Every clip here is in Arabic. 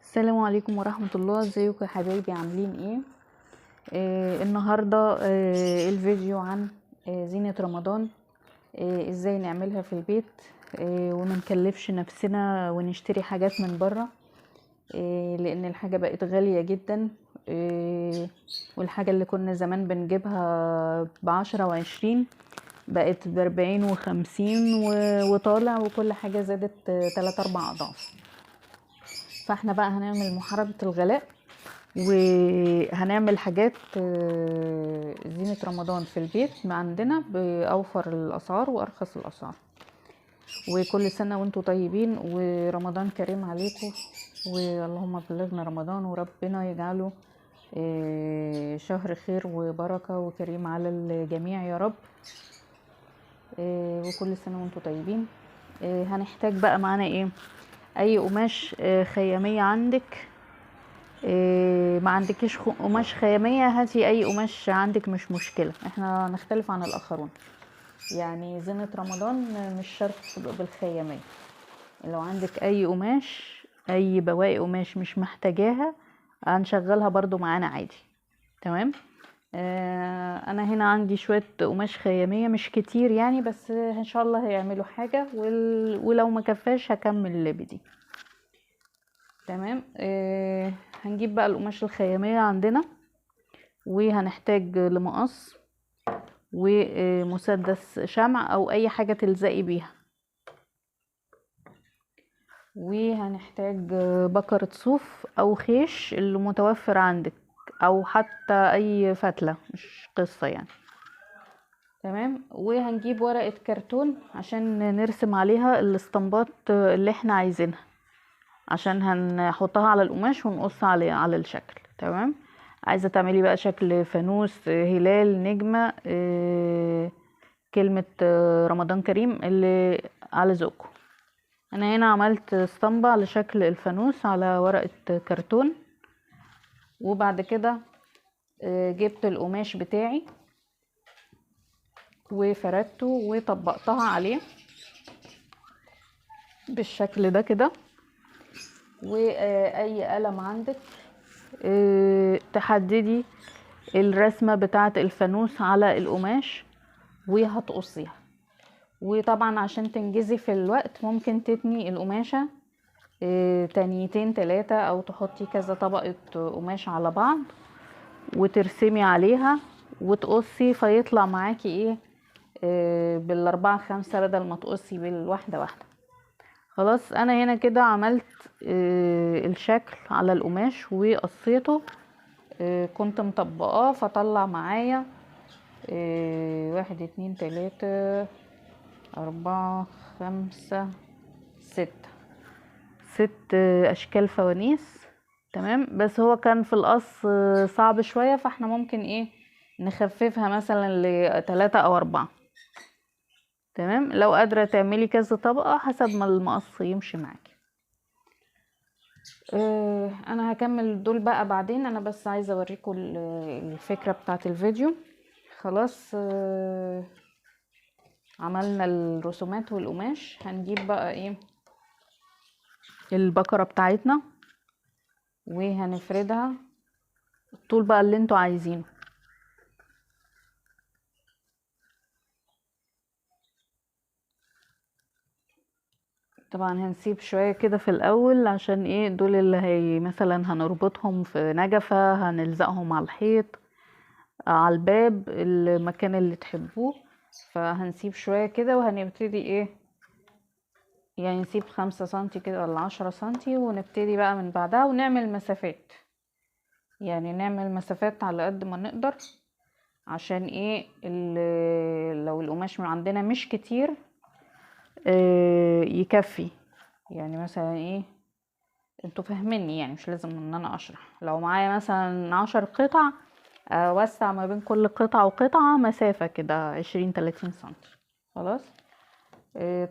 السلام عليكم ورحمة الله. ازيكم يا حبايبي؟ عاملين ايه؟ النهاردة الفيديو عن زينة رمضان. ازاي نعملها في البيت ومنكلفش نفسنا ونشتري حاجات من برا، لان الحاجة بقت غالية جدا. والحاجة اللي كنا زمان بنجيبها ب10 و20 بقت ب40 و50 وطالع، وكل حاجة زادت 3-4 اضعاف. فاحنا بقى هنعمل محاربة الغلاء، وهنعمل حاجات زينة رمضان في البيت عندنا بأوفر الأسعار وأرخص الأسعار. وكل سنة وانتم طيبين ورمضان كريم عليكم، واللهم بلغنا رمضان وربنا يجعله شهر خير وبركة وكريم على الجميع يا رب. وكل سنة وانتم طيبين. هنحتاج بقى معانا ايه؟ اي قماش خيامية عندك. ما عندكيش قماش خيامية، هاتي اي قماش عندك مش مشكلة، احنا نختلف عن الاخرون. يعني زينة رمضان مش شرط تبقى بالخيامية. لو عندك اي قماش، اي بواقي قماش مش محتاجاها، هنشغلها برضو معانا عادي. تمام. انا هنا عندي شوية قماش خيامية مش كتير يعني، بس ان شاء الله هيعملوا حاجة، ولو ما كفاش هكمل بدي. تمام. هنجيب بقى القماش الخيامية عندنا، وهنحتاج لمقص ومسدس شمع او اي حاجة تلزقي بيها، وهنحتاج بكرة صوف او خيش اللي متوفر عندك، او حتى اي فتلة مش قصة يعني. تمام. وهنجيب ورقة كرتون عشان نرسم عليها الاسطمبات اللي احنا عايزينها، عشان هنحطها على القماش ونقص على الشكل. تمام. عايزة تعملي بقى شكل فانوس، هلال، نجمة، كلمة رمضان كريم، اللي على ذوقكم. انا هنا عملت اسطمبة على شكل الفانوس على ورقة كرتون، وبعد كده جبت القماش بتاعي وفردته وطبقتها عليه بالشكل ده كده. واي قلم عندك تحددي الرسمة بتاعة الفانوس على القماش وهتقصيها. وطبعا عشان تنجزي في الوقت ممكن تتني القماشة تانيتين 3، او تحطي كذا طبقة قماش على بعض وترسمي عليها وتقصي، فيطلع معاكي ايه بال4-5 بدل ما تقصي بالواحدة واحدة. خلاص، انا هنا كده عملت الشكل على القماش وقصيته. كنت مطبقاه فطلع معايا 1 2 3 4 5 6 اشكال فوانيس. تمام. بس هو كان في القص صعب شوية، فاحنا ممكن ايه نخففها مثلا ل3 أو 4. تمام. لو قادرة تعملي كذا طبقة حسب ما المقص يمشي معاكي. انا هكمل دول بقى بعدين، انا بس عايزة اوريكم الفكرة بتاعت الفيديو. خلاص. عملنا الرسومات والقماش. هنجيب بقى ايه البكرة بتاعتنا وهنفردها الطول بقى اللي انتوا عايزينه. طبعا هنسيب شوية كده في الاول، عشان ايه دول اللي هي مثلا هنربطهم في نجفة، هنلزقهم على الحيط، على الباب، المكان اللي تحبوه. فهنسيب شوية كده وهنبتدي ايه يعني نسيب 5 سنتي كده ولا 10 سنتي، ونبتدي بقى من بعدها ونعمل مسافات. يعني نعمل مسافات على قد ما نقدر، عشان ايه لو القماش من عندنا مش كتير يكفي. يعني مثلا ايه انتوا فاهميني، يعني مش لازم ان انا اشرح. لو معايا مثلا 10 قطع، اوسع ما بين كل قطعة وقطعة مسافة كده 20-30 سنتي. خلاص.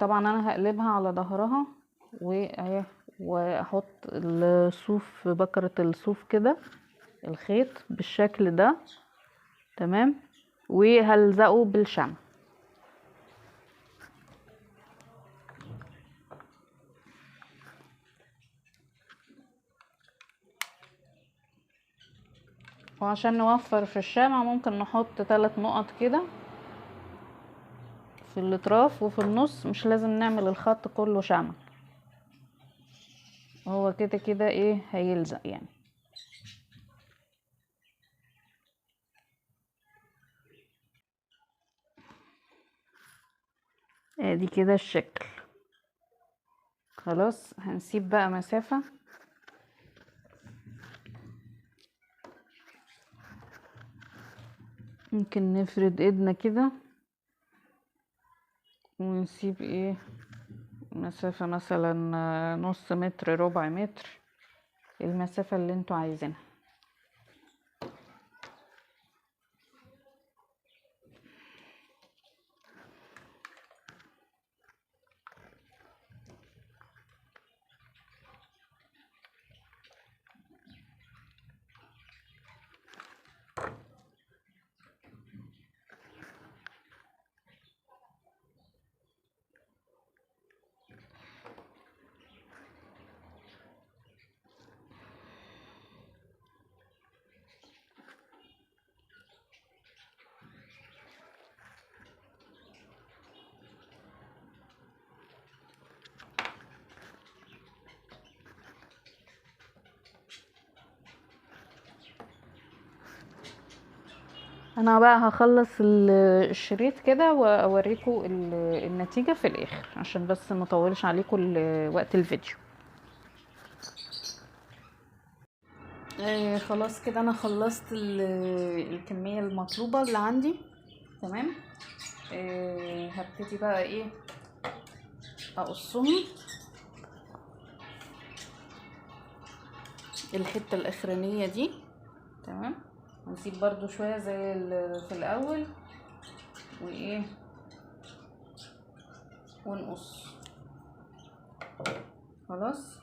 طبعا انا هقلبها على ظهرها واهي، واحط الصوف، بكرة الصوف كده، الخيط بالشكل ده. تمام. وهلزقه بالشمع. وعشان نوفر في الشمع ممكن نحط 3 نقط كده في الاطراف وفي النص، مش لازم نعمل الخط كله شمع، هو كده كده ايه هيلزق يعني. ادي كده الشكل. خلاص هنسيب بقى مسافة، ممكن نفرد ايدنا كده ونسيب ايه مسافة مثلا نص متر، ربع متر، المسافة اللي انتوا عايزينها. انا بقى هخلص الشريط كده واوريكم النتيجة في الاخر، عشان بس ما اطولش عليكم وقت الفيديو. خلاص كده انا خلصت الكمية المطلوبة اللي عندي. تمام. هبتدي بقى ايه اقصهم الحتة الاخرانية دي. تمام. ونسيب برضو شوية زي في الاول وايه ونقص. خلاص.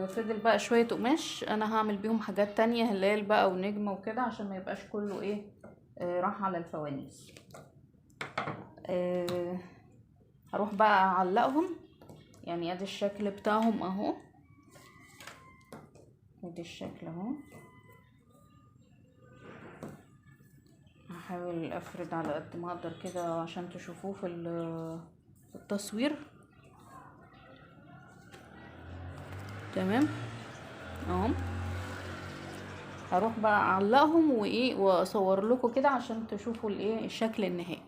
فضل بقى شوية قماش انا هعمل بيهم حاجات تانية، هلال بقى ونجمة وكده، عشان ما يبقاش كله ايه راح على الفوانيس. هروح بقى اعلقهم، يعني ادي الشكل بتاعهم اهو، ادي الشكل اهو. هحاول افرد على قد ما اقدر كده عشان تشوفوه في التصوير. تمام اهو. هروح بقى اعلقهم وايه واصور لكم كده عشان تشوفوا الايه الشكل النهائي.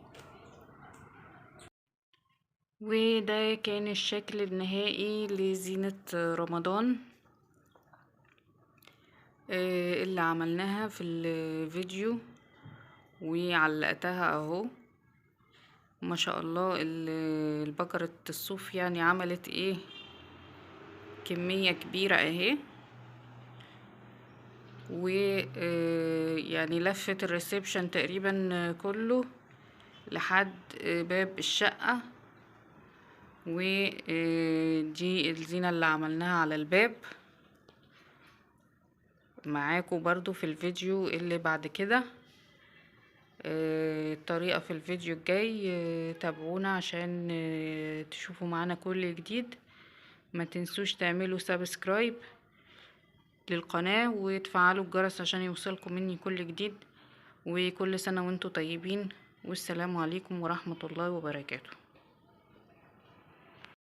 وده كان الشكل النهائي لزينة رمضان اللي عملناها في الفيديو وعلقتها اهو. ما شاء الله البقرة الصوف يعني عملت ايه كمية كبيرة اهي، ويعني لفت الريسبشن تقريبا كله لحد باب الشقة. ودي الزينة اللي عملناها على الباب معاكم برضو في الفيديو اللي بعد كده. الطريقة في الفيديو الجاي، تابعونا عشان تشوفوا معانا كل جديد. ما تنسوش تعملوا سبسكرايب للقناة وتفعلوا الجرس عشان يوصلكم مني كل جديد. وكل سنة وانتم طيبين، والسلام عليكم ورحمة الله وبركاته.